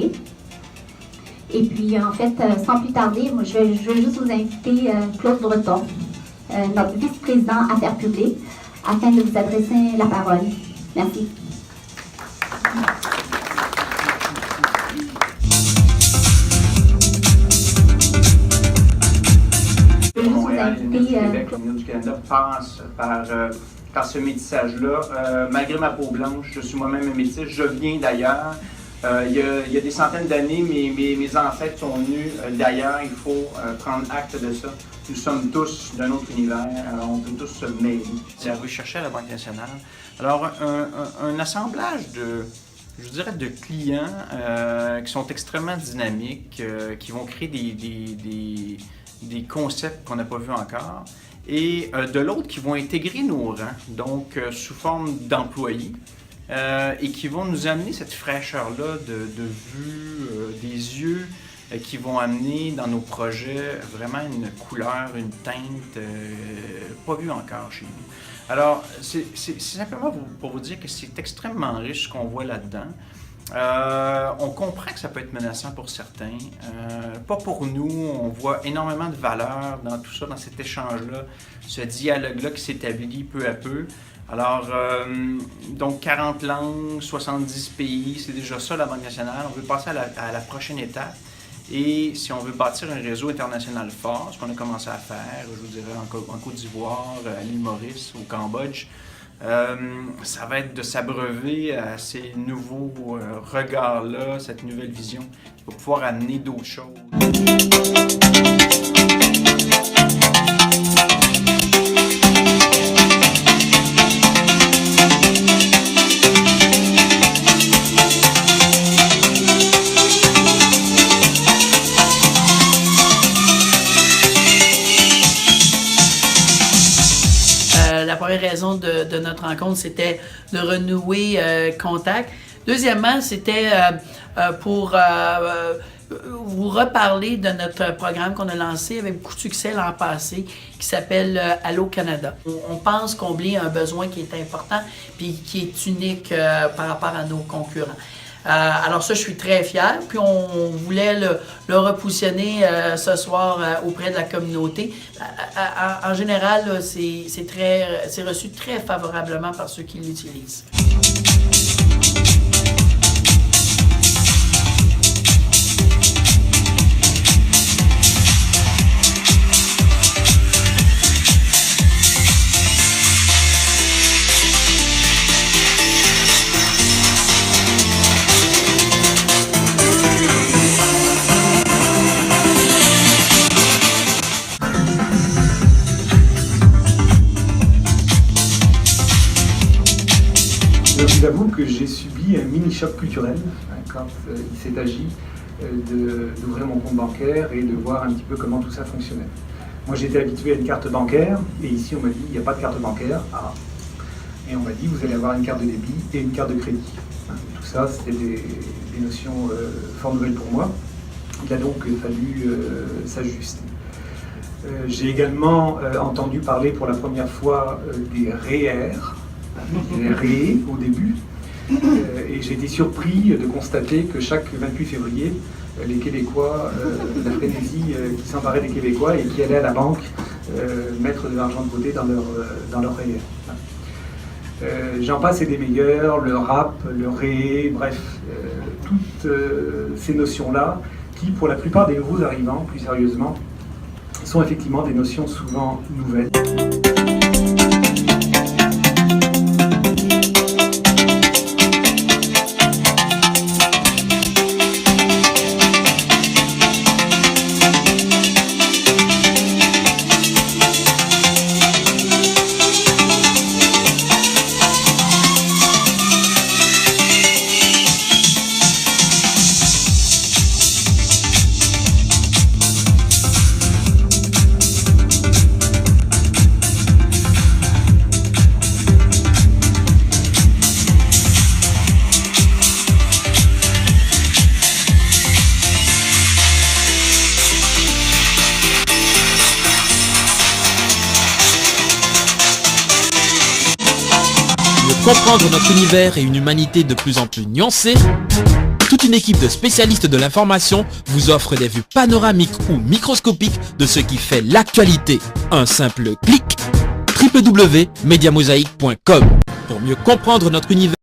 parler. Et puis, en fait, sans plus tarder, moi, je veux juste vous inviter Claude Breton, notre vice-président Affaires publiques, afin de vous adresser la parole. Merci. Montréal et Québec, l'Union du Canada passe par ce métissage-là. Malgré ma peau blanche, je suis moi-même un métis, je viens d'ailleurs. Il y a des centaines d'années, mes ancêtres sont venus d'ailleurs, il faut prendre acte de ça. Nous sommes tous d'un autre univers, alors on peut tous se mêler. C'est recherché à la Banque nationale. Alors, un assemblage je dirais, de clients qui sont extrêmement dynamiques, qui vont créer des concepts qu'on n'a pas vus encore, et de l'autre qui vont intégrer nos rangs, donc sous forme d'employés, et qui vont nous amener cette fraîcheur-là de vue, des yeux, qui vont amener dans nos projets vraiment une couleur, une teinte pas vue encore chez nous. Alors, c'est simplement pour vous dire que c'est extrêmement riche ce qu'on voit là-dedans. On comprend que ça peut être menaçant pour certains, pas pour nous. On voit énormément de valeur dans tout ça, dans cet échange-là, ce dialogue-là qui s'établit peu à peu. Alors, donc 40 langues, 70 pays, c'est déjà ça la Banque nationale. On veut passer à la prochaine étape. Et si on veut bâtir un réseau international fort, ce qu'on a commencé à faire, je vous dirais en Côte d'Ivoire, à l'île Maurice, au Cambodge, ça va être de s'abreuver à ces nouveaux regards-là, cette nouvelle vision, pour pouvoir amener d'autres choses. La première raison de notre rencontre, c'était de renouer contact. Deuxièmement, c'était pour vous reparler de notre programme qu'on a lancé avec beaucoup de succès l'an passé, qui s'appelle Allô Canada. On pense combler un besoin qui est important puis qui est unique par rapport à nos concurrents. Alors ça, je suis très fière. Puis on voulait le repositionner ce soir auprès de la communauté. En général, c'est reçu très favorablement par ceux qui l'utilisent. Je vous avoue que j'ai subi un mini-choc culturel quand il s'est agi d'ouvrir mon compte bancaire et de voir un petit peu comment tout ça fonctionnait. Moi j'étais habitué à une carte bancaire et ici on m'a dit il n'y a pas de carte bancaire. Ah. Et on m'a dit vous allez avoir une carte de débit et une carte de crédit. Tout ça c'était des notions fort nouvelles pour moi. Il a donc fallu s'ajuster. J'ai également entendu parler pour la première fois des REER. Au début, et j'ai été surpris de constater que chaque 28 février, les Québécois, la frénésie qui s'emparait des Québécois et qui allaient à la banque mettre de l'argent de côté dans leur REER. J'en passe et des meilleurs, le rap, le ré, bref, toutes ces notions-là qui, pour la plupart des nouveaux arrivants, plus sérieusement, sont effectivement des notions souvent nouvelles. Comprendre notre univers et une humanité de plus en plus nuancée, toute une équipe de spécialistes de l'information vous offre des vues panoramiques ou microscopiques de ce qui fait l'actualité. Un simple clic, www.mediamosaïque.com. Pour mieux comprendre notre univers,